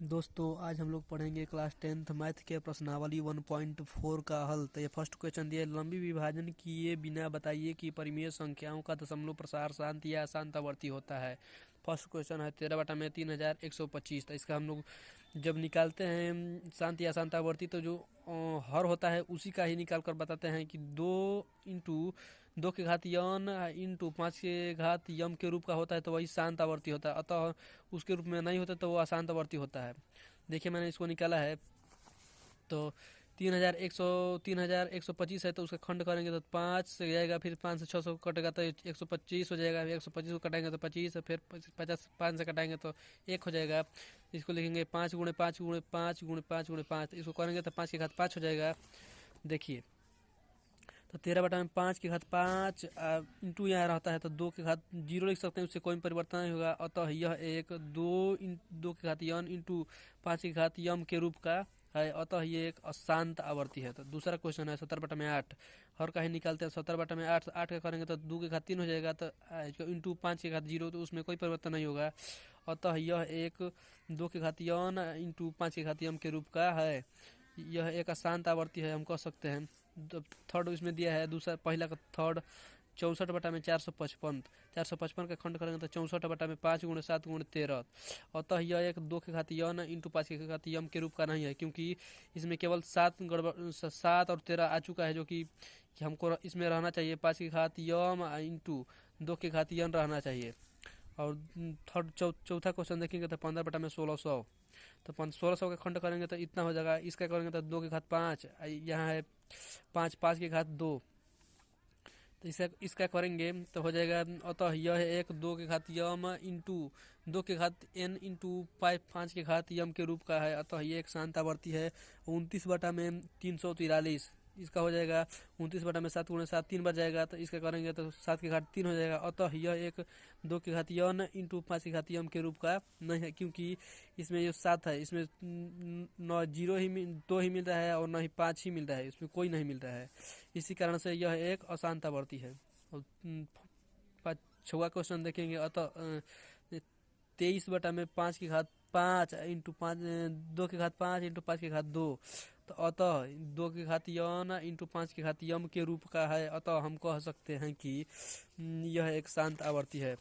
दोस्तों आज हम लोग पढ़ेंगे क्लास 10th मैथ के प्रश्नावली 1.4 का हल। तो ये फर्स्ट क्वेश्चन दिया है, लंबी विभाजन किए बिना बताइए कि परिमेय संख्याओं का दशमलव प्रसार शांत या अशांतावर्ती होता है। फर्स्ट क्वेश्चन है 13/3125। तो इसका हम लोग जब निकालते हैं शांत या अशांतावर्ती तो जो हर होता है उसी का ही निकाल कर बताते हैं कि 2 × 2 की घात यन इंटू 5 के घात यम के रूप का होता है तो वही शांत आवर्ती होता है। अतः उसके रूप में नहीं होता तो वो अशांत आवर्ती होता है। देखिए मैंने इसको निकाला है। तो 3125 है तो उसका खंड करेंगे तो 5 से जाएगा, फिर 5 से 600 कटेगा तो 125 हो जाएगा, 125 को कटाएंगे तो 25, फिर 50 5 से कटाएंगे तो 1 हो जाएगा। इसको लिखेंगे 5 × 5 × 5 × 5 × 5। इसको करेंगे तो 5 की घात 5 हो जाएगा। देखिए तो 13/5 की घात 5 इंटू यहाँ रहता है तो 2 की घात 0 लिख सकते हैं, उससे कोई परिवर्तन नहीं होगा। अतः यह एक 2 की घात इंटू 5 की घात यम के रूप का है। अतः ये एक अशांत आवर्ती है। तो दूसरा क्वेश्चन है 17/8। हर का ही निकालते हैं। 17/8 8 का करेंगे तो 2 की घात 3 हो जाएगा, तो इंटू 5 की घात 0 तो उसमें कोई परिवर्तन नहीं होगा। अतः यह एक 2 की घात इंटू 5 की घात यम के रूप का है। यह एक अशांत आवर्ती है, हम कह सकते हैं। थर्ड इसमें दिया है, दूसरा पहला का थर्ड 64/455। 455 का खंड करेंगे तो 64/5 × 7 × 13। अतः यह एक 2 की घात इंटू 5 की घात यम के रूप का नहीं है, क्योंकि इसमें केवल 7 और 13 आ चुका है, जो कि हमको इसमें रहना चाहिए 5 की घात यम इंटू 2 की घात यन रहना चाहिए। और थर्ड चौथा क्वेश्चन देखेंगे तो 15/1600। तो 1600 का खंड करेंगे तो इतना हो जाएगा। इसका करेंगे तो 2 की घात 5, यहाँ है 5 की घात 2। तो इसका करेंगे तो हो जाएगा। अतः यह एक 2 की घात यम इंटू 2 की घात इंटू 5 की घात यम के रूप का है। अतः यह एक शांत आवर्ती है। 29/343 इसका हो जाएगा। 29/7 × 7 3 बार जाएगा, तो इसका करेंगे तो 7 की घात 3 हो जाएगा। अतः यह एक 2 की घात इंटू 5 की घात यम के रूप का नहीं है, क्योंकि इसमें जो 7 है इसमें न 2 ही मिल रहा है और न ही 5 ही मिल रहा है, इसमें कोई नहीं मिल रहा है। इसी कारण से यह एक अशांत आवर्ती है। और छठवां क्वेश्चन देखेंगे। अतः 23/5 इंटू 5 2 की घात 5 इंटू 5 की घात 2। तो अतः 2 की घात इंटू 5 की घात यम के रूप का है। अतः हम कह सकते हैं कि यह एक शांत आवर्ती है।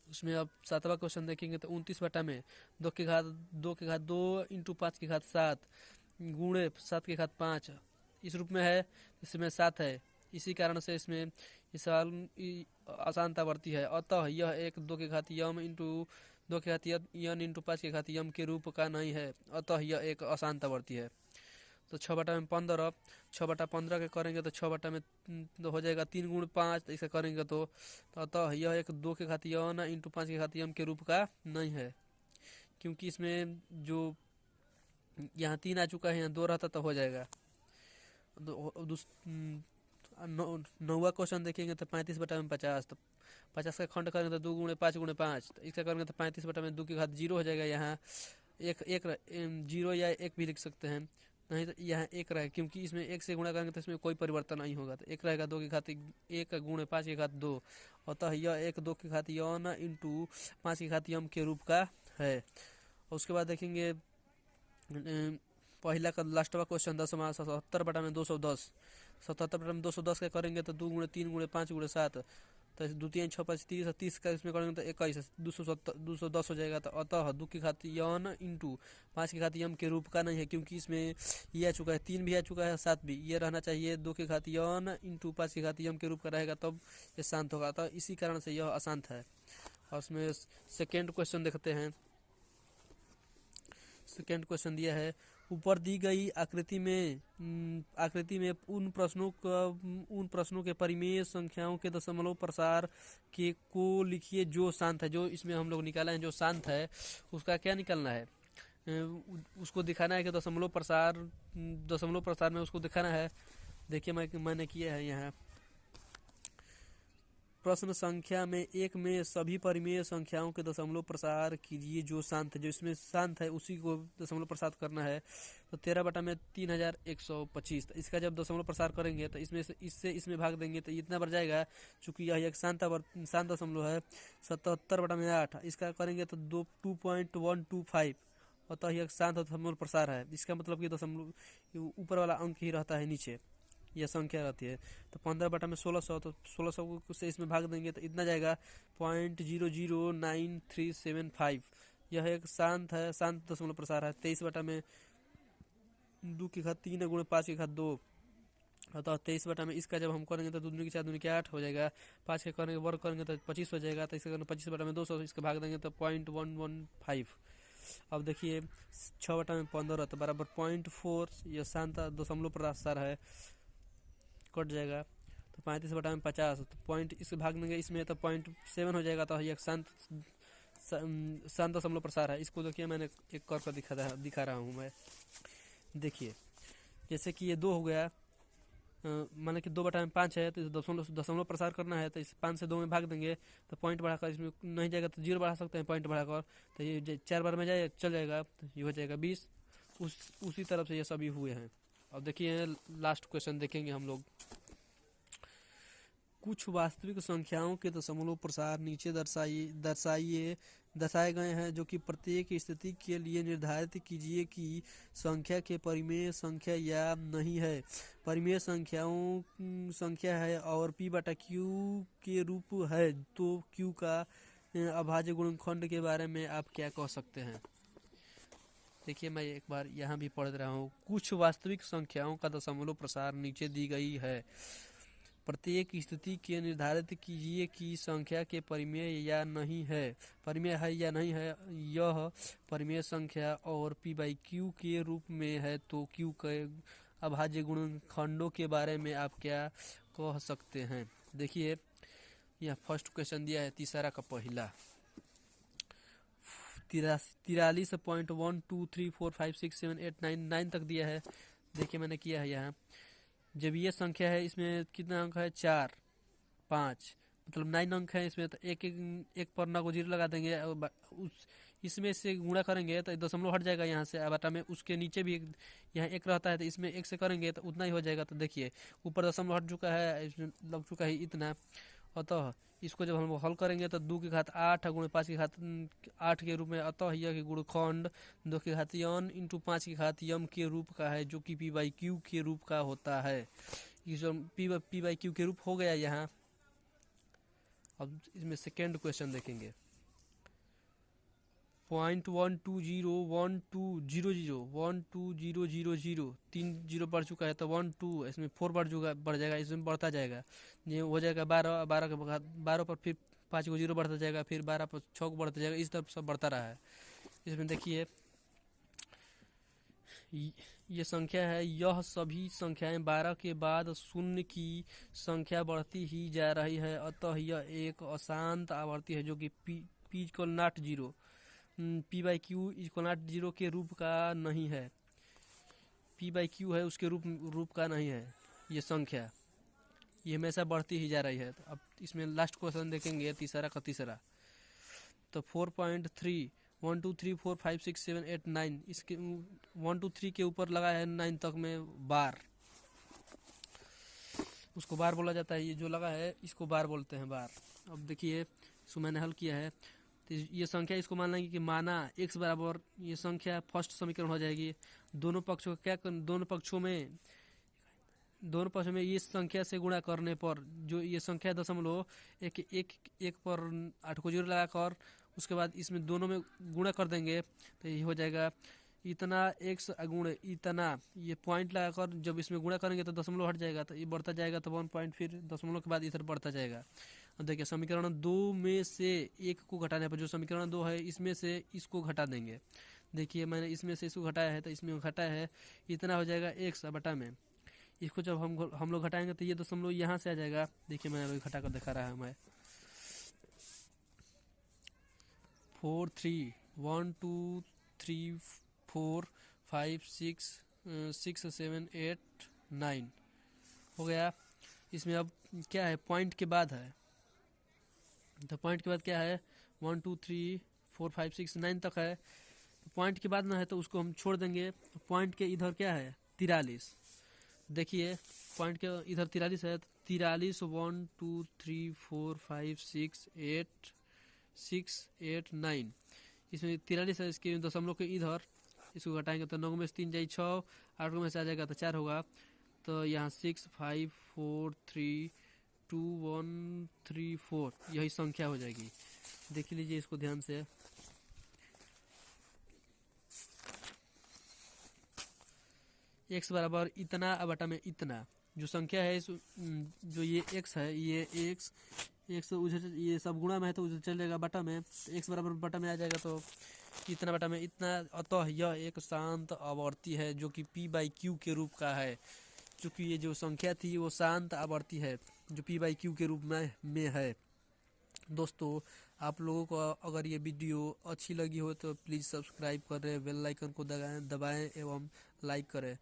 उसमें अब सातवां क्वेश्चन देखेंगे तो 29/2 इंटू 5 की घात 7 गुणे 7 की घात 5 इस रूप में है। इसमें 7 है, इसी कारण से इसमें इस सवाल अशांत आवर्ती है। अतः यह एक 2 की घात इंटू 2 की घात इंटू 5 की घात यम के रूप का नहीं है। अतः यह एक अशांत आवर्ती है। तो 6/15 6/15 के करेंगे तो 6 तो हो जाएगा 3 × 5। तो इसे करेंगे तो अतः यह एक 2 की घात इंटू 5 की घात यम के रूप का नहीं है, क्योंकि इसमें जो यहाँ 3 आ चुका है, यहाँ 2 रहता तो हो जाएगा। नौवा क्वेश्चन देखेंगे तो 35/50। तो 50 का खंड करेंगे तो 2 × 5 × 5। तो इसका करेंगे तो 35/2 की घात 0 हो जाएगा। यहाँ एक 0 या 1 भी लिख सकते हैं, नहीं तो यहाँ 1 रहेगा, क्योंकि इसमें 1 से गुणा करेंगे तो इसमें कोई परिवर्तन नहीं होगा। तो 1 रहेगा 2 की घात 1 गुणे 5 की घात 2। अतः यह एक 2 की घात इंटू 5 की घात यम के रूप का है। और उसके बाद देखेंगे पहला का लास्टवा क्वेश्चन 10वां 77/210। 77/210 का करेंगे तो 2 × 3 × 5 × 7। तो 2 3 6 5 30 30 का इसमें करेंगे तो 21 210 हो जाएगा। तो अतः 2 की घात इंटू 5 की घात यम के रूप का नहीं है, क्योंकि इसमें ये आ चुका है, 3 भी आ चुका है, 7 भी। ये रहना चाहिए 2 की घात इंटू 5 की घात यम के रूप का रहेगा, तब ये शांत होगा। तो इसी कारण से यह अशांत है। और उसमें सेकेंड क्वेश्चन देखते हैं। सेकेंड क्वेश्चन दिया है, ऊपर दी गई आकृति में उन प्रश्नों के परिमेय संख्याओं के दशमलव प्रसार के को लिखिए जो शांत है। जो इसमें हम लोग निकाला है जो शांत है उसका क्या निकालना है, उसको दिखाना है कि दशमलव प्रसार में उसको दिखाना है। देखिए मैंने किया है यहाँ प्रश्न संख्या में 1 में सभी परिमेय संख्याओं के दशमलव प्रसार कीजिए जो शांत है। जो इसमें शांत है उसी को दशमलव प्रसार करना है। तो 13/3125। तो इसका जब दशमलव प्रसार करेंगे तो इसमें भाग देंगे तो इतना बढ़ जाएगा। चूंकि यह एक शांत दशमलव है। 77/8 इसका करेंगे तो 2.125 अतः यह शांत दशमलव प्रसार है। इसका मतलब कि दशमलव ऊपर वाला अंक ही रहता है, नीचे यह संख्या रहती है। तो 15/1600, तो 1600 से इसमें भाग देंगे तो इतना जाएगा 0.009375। यह एक शांत है, शांत दशमलव प्रसार है। 23/2 गुणे 5/2, अतः 23 इसका जब हम करेंगे तो 2 दूनी के 4 दूनी के 8 हो जाएगा। 5 के करेंगे वर्ग करेंगे तो 25 हो जाएगा। तो इसका 25/200 इसके भाग देंगे तो 0.115। अब देखिए 6/15 तो बराबर 0.4, यह शांत दशमलव प्रसार है, कट जाएगा। तो 35/50, तो पॉइंट इससे भाग देंगे इसमें तो 0.7 हो जाएगा। तो यह शांत दशमलव प्रसार है। इसको देखिए मैंने एक कर दिखा रहा हूँ मैं। देखिए जैसे कि ये 2 हो गया, माने कि 2/5 है, तो दशमलव प्रसार करना है तो इस 5 से 2 में भाग देंगे तो पॉइंट बढ़ाकर, इसमें नहीं जाएगा तो 0 बढ़ा सकते हैं पॉइंट बढ़ाकर। तो ये 4 बार में जाए चल जाएगा, तो ये हो जाएगा 20। उसी तरफ से ये सभी हुए हैं। अब देखिए लास्ट क्वेश्चन देखेंगे हम लोग। कुछ वास्तविक संख्याओं के दशमलव प्रसार नीचे दर्शाए गए हैं, जो कि प्रत्येक स्थिति के लिए निर्धारित कीजिए कि संख्या के परिमेय संख्या या नहीं है। परिमेय संख्या है और p/q के रूप है, तो q का अभाज्य गुणनखंड के बारे में आप क्या कह सकते हैं? देखिए मैं एक बार यहाँ भी पढ़ रहा हूँ। कुछ वास्तविक संख्याओं का दशमलव प्रसार नीचे दी गई है। प्रत्येक स्थिति के निर्धारित कीजिए कि संख्या के परिमेय या नहीं है। परिमेय है या नहीं है, यह परिमेय संख्या और p/q के रूप में है, तो q के अभाज्य गुणनखंडों के बारे में आप क्या कह सकते हैं? देखिए यह फर्स्ट क्वेश्चन दिया है, तीसरा का पहला 43.123456789 तक दिया है। देखिए मैंने किया है यहाँ। जब ये संख्या है इसमें कितना अंक है? 4 5, मतलब 9 अंक है इसमें। तो एक पर ना को 0 लगा देंगे, उस इसमें से गुणा करेंगे तो दशमलव हट जाएगा यहाँ से। बटा में उसके नीचे भी यहाँ 1 रहता है, तो इसमें 1 से करेंगे तो उतना ही हो जाएगा। तो देखिए ऊपर दशमलव हट चुका है, इसमें लग चुका है इतना। अतः इसको जब हम हल करेंगे तो 2 की घात 8 गुणे 5 की घात 8 के रूप में। अतः यह कि गुणनखंड 2 की घात n इंटू 5 की घात m के रूप का है, जो कि p/q के रूप का होता है। p/q के रूप हो गया यहाँ। अब इसमें सेकेंड क्वेश्चन देखेंगे। 0.1201200 3 0 बढ़ चुका है, तो 1 2 इसमें 4 बढ़ जाएगा, इसमें बढ़ता जाएगा। ये हो जाएगा 12 12 के बाद 12 पर फिर 5 को 0 बढ़ता जाएगा, फिर 12 पर 6 को बढ़ता जाएगा, इस तरफ सब बढ़ता रहा है। इसमें देखिए ये संख्या है, यह सभी संख्याएं 12 के बाद शून्य की संख्या बढ़ती ही जा रही है। अतः यह एक अशांत आवर्ती है, जो कि p=0 p/q = 0 के रूप का नहीं है। p/q है उसके रूप का नहीं है ये संख्या, ये हमेशा बढ़ती ही जा रही है। तो अब इसमें लास्ट क्वेश्चन देखेंगे, तीसरा का तीसरा। तो 4.3 1 2 3 4 5 6 7 8 9, इसके 1 2 3 के ऊपर लगा है 9 तक में बार, उसको बार बोला जाता है। ये जो लगा है इसको बार बोलते हैं, बार। अब देखिए इसको मैंने हल किया है। तो ये संख्या इसको मान लेंगे कि माना x बराबर, ये संख्या फर्स्ट समीकरण हो जाएगी। दोनों पक्षों में ये संख्या से गुणा करने पर जो ये संख्या दशमलव एक पर 8 को 0 लगाकर उसके बाद इसमें दोनों में गुणा कर देंगे, तो ये हो जाएगा इतना x गुण इतना। ये पॉइंट लगाकर जब इसमें गुणा करेंगे तो दशमलव हट जाएगा, तो ये बढ़ता जाएगा, तो 1 पॉइंट फिर दशमलव के बाद इधर बढ़ता जाएगा। अब देखिए समीकरण 2 में से 1 को घटाने पर जो समीकरण 2 है इसमें से इसको घटा देंगे। देखिए मैंने इसमें से इसको घटाया है, तो इसमें घटाया है, इतना हो जाएगा x बटा में। इसको जब हम लोग घटाएंगे तो ये दशमलव यहाँ से आ जाएगा। देखिए मैंने अभी घटा कर दिखा रहा हूँ मैं। 4 3 1 2 3 4 5 6 6 7 8 9 हो गया। इसमें अब क्या है, पॉइंट के बाद है, तो पॉइंट के बाद क्या है 1 2 3 4 5 6 9 तक है। पॉइंट के बाद ना है तो उसको हम छोड़ देंगे। पॉइंट के इधर क्या है 43। देखिए पॉइंट के इधर 43 है, 43 1 2 3 4 5 6 8 9, इसमें 43 है, इसके दशमलव के इधर इसको घटाएंगे तो 9 में से 3 जाए 6, 8 में से आ जाएगा तो 4 होगा। तो यहाँ 6 5 4 3 2 1 3 4 यही संख्या हो जाएगी। देख लीजिए इसको ध्यान से। x बराबर इतना बटा में इतना जो संख्या है जो ये x है, ये x उधर ये सब गुणा में है तो उधर चल जाएगा बटा में, तो x बराबर बटा में आ जाएगा तो इतना बटा में इतना। अतः यह एक शांत आवर्ती है जो कि p/q के रूप का है। चूँकि ये जो संख्या थी वो शांत आवर्ती है जो p/q के रूप में है। दोस्तों, आप लोगों को अगर ये वीडियो अच्छी लगी हो तो प्लीज़ सब्सक्राइब करें, बेल आइकन को दबाएं एवं लाइक करें।